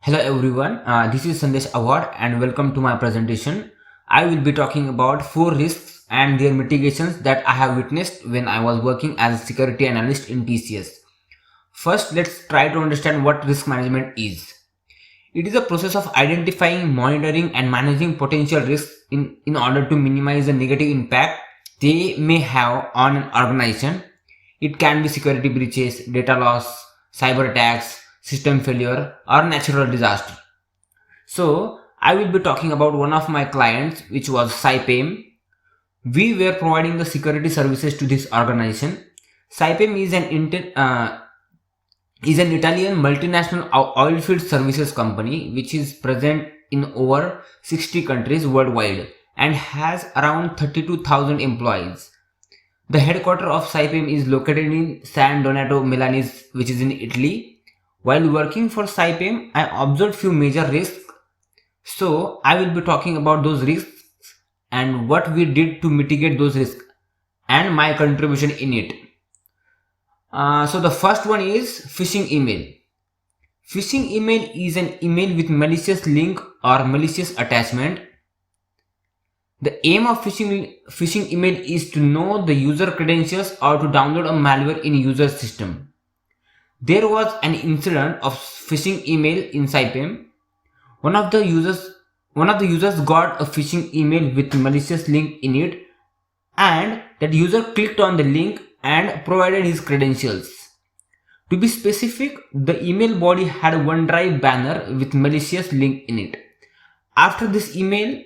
Hello everyone, this is Sandesh Award and welcome to my presentation. I will be talking about 4 risks and their mitigations that I have witnessed when I was working as a security analyst in TCS. First, let's try to understand what risk management is. It is a process of identifying, monitoring and managing potential risks in order to minimize the negative impact they may have on an organization. It can be security breaches, data loss, cyber attacks, system failure or natural disaster. So I will be talking about one of my clients which was Saipem. We were providing the security services to this organization. Saipem is an Italian multinational oilfield services company which is present in over 60 countries worldwide and has around 32,000 employees. The headquarters of Saipem is located in San Donato Milanese, which is in Italy. While working for Saipem, I observed few major risks. So I will be talking about those risks and what we did to mitigate those risks and my contribution in it. So the first one is phishing email. Phishing email is an email with malicious link or malicious attachment. The aim of phishing email is to know the user credentials or to download a malware in user system. There was an incident of phishing email in Saipem. One of the users got a phishing email with malicious link in it, and that user clicked on the link and provided his credentials. To be specific, the email body had a OneDrive banner with malicious link in it. After this, email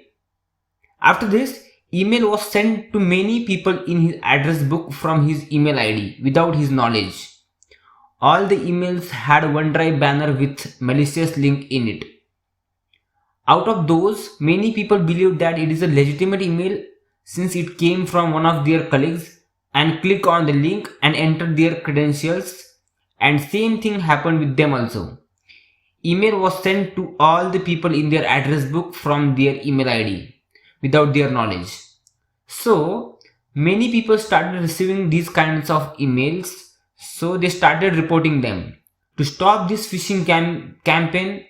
was sent to many people in his address book from his email ID without his knowledge. All the emails had a OneDrive banner with malicious link in it. Out of those, many people believed that it is a legitimate email since it came from one of their colleagues and click on the link and enter their credentials, and same thing happened with them also. Email was sent to all the people in their address book from their email ID without their knowledge. So many people started receiving these kinds of emails, so they started reporting them. To stop this phishing campaign,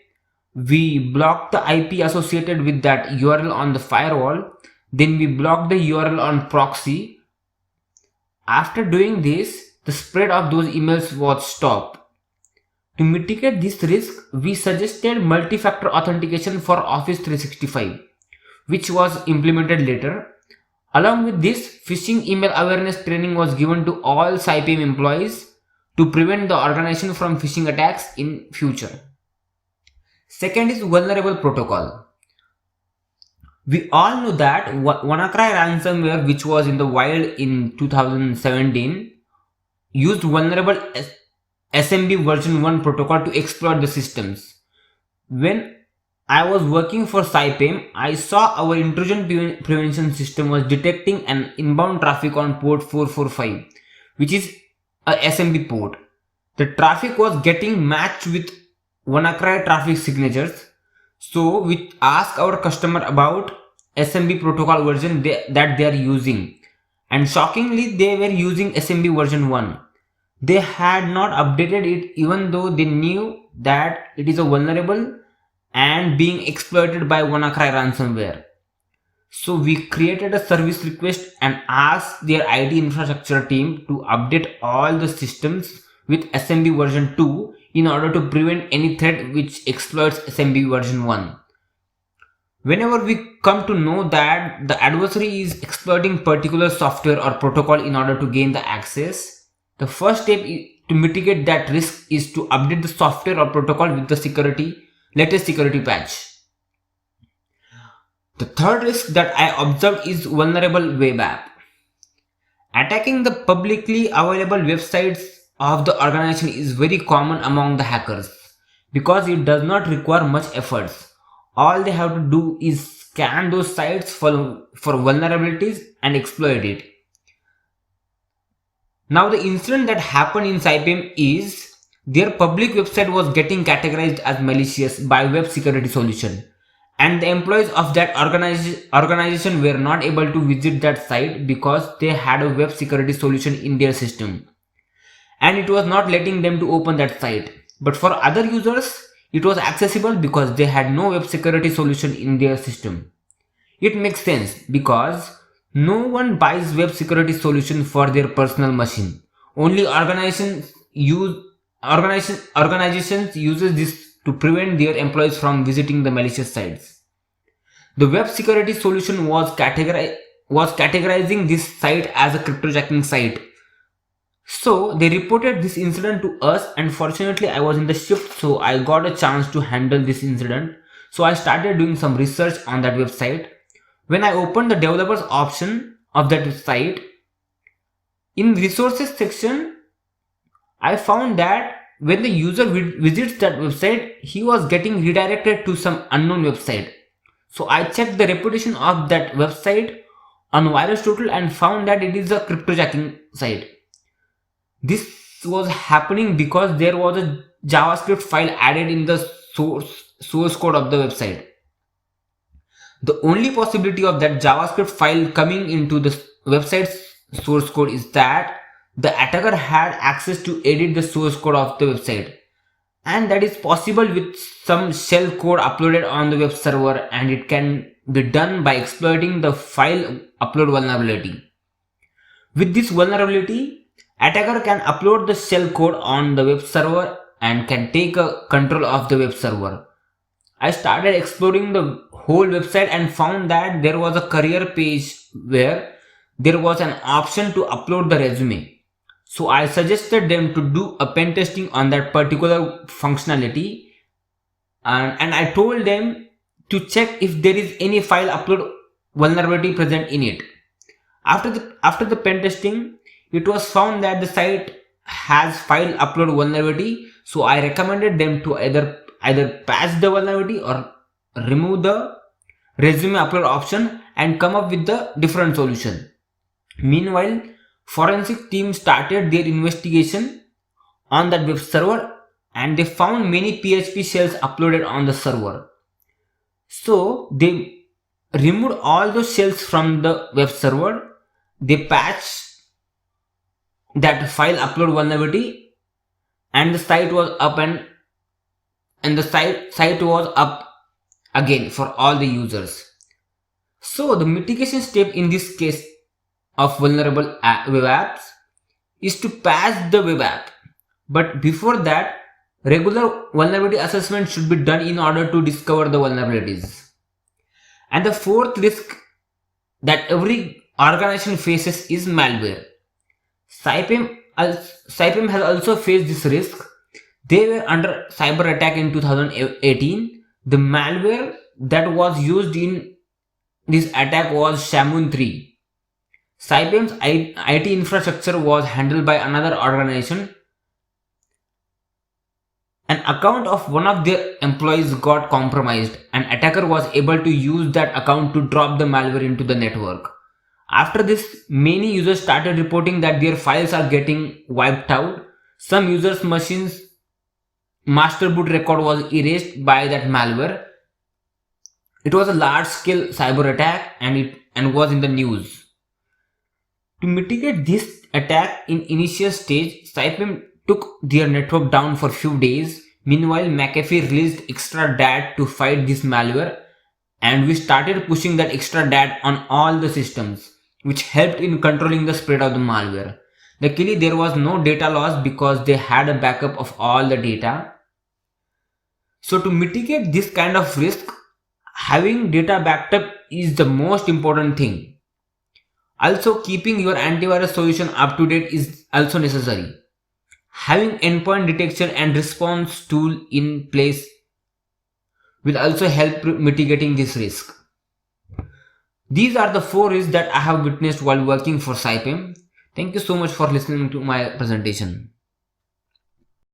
we blocked the IP associated with that URL on the firewall. Then we blocked the URL on proxy. After doing this, the spread of those emails was stopped. To mitigate this risk, we suggested multi-factor authentication for Office 365, which was implemented later. Along with this, phishing email awareness training was given to all Saipem employees to prevent the organization from phishing attacks in future. Second is vulnerable protocol. We all know that WannaCry ransomware, which was in the wild in 2017, used vulnerable SMB version 1 protocol to exploit the systems. When I was working for Saipem, I saw our intrusion prevention system was detecting an inbound traffic on port 445, which is a SMB port. The traffic was getting matched with WannaCry traffic signatures. So we asked our customer about SMB protocol version that they are using, and shockingly they were using SMB version 1. They had not updated it even though they knew that it is a vulnerable and being exploited by WannaCry ransomware. So we created a service request and asked their IT infrastructure team to update all the systems with SMB version 2 in order to prevent any threat which exploits SMB version 1. Whenever we come to know that the adversary is exploiting particular software or protocol in order to gain the access, the first step to mitigate that risk is to update the software or protocol with the latest security patch. The third risk that I observed is vulnerable web app. Attacking the publicly available websites of the organization is very common among the hackers because it does not require much efforts. All they have to do is scan those sites for vulnerabilities and exploit it. Now the incident that happened in Saipem is their public website was getting categorized as malicious by Web Security Solution, and the employees of that organization were not able to visit that site because they had a Web Security Solution in their system, and it was not letting them to open that site. But for other users, It was accessible because they had no web security solution in their system. It makes sense because no one buys web security solution for their personal machine. Only organizations uses this to prevent their employees from visiting the malicious sites. The web security solution was categorizing this site as a cryptojacking site. So they reported this incident to us, and fortunately I was in the shift, so I got a chance to handle this incident. So I started doing some research on that website. When I opened the developers option of that website, in resources section, I found that when the user visits that website, he was getting redirected to some unknown website. So I checked the reputation of that website on VirusTotal and found that it is a cryptojacking site. This was happening because there was a JavaScript file added in the source code of the website. The only possibility of that JavaScript file coming into the website's source code is that the attacker had access to edit the source code of the website, and that is possible with some shell code uploaded on the web server, and it can be done by exploiting the file upload vulnerability. With this vulnerability, attacker can upload the shell code on the web server and can take control of the web server. I started exploring the whole website and found that there was a career page where there was an option to upload the resume. So I suggested them to do a pen testing on that particular functionality, and I told them to check if there is any file upload vulnerability present in it. After the pen testing, it was found that the site has file upload vulnerability. So I recommended them to either patch the vulnerability or remove the resume upload option and come up with the different solution. Meanwhile, forensic team started their investigation on that web server, and they found many PHP shells uploaded on the server. So they removed all those shells from the web server. They patched that file upload vulnerability, and the site was up and the site was up again for all the users. So the mitigation step in this case of vulnerable web apps is to patch the web app. But before that, regular vulnerability assessment should be done in order to discover the vulnerabilities. And the fourth risk that every organization faces is malware. Saipem has also faced this risk. They were under cyber attack in 2018. The malware that was used in this attack was Shamoon 3. Saipem's IT infrastructure was handled by another organization. An account of one of their employees got compromised. An attacker was able to use that account to drop the malware into the network. After this, many users started reporting that their files are getting wiped out. Some users' machines' master boot record was erased by that malware. It was a large-scale cyber attack and was in the news. To mitigate this attack in initial stage, Saipem took their network down for few days. Meanwhile, McAfee released extra DAT to fight this malware, and we started pushing that extra DAT on all the systems, which helped in controlling the spread of the malware. Luckily, there was no data loss because they had a backup of all the data. So to mitigate this kind of risk, having data backed up is the most important thing. Also, keeping your antivirus solution up to date is also necessary. Having endpoint detection and response tool in place will also help mitigating this risk. These are the 4 risks that I have witnessed while working for Saipem. Thank you so much for listening to my presentation.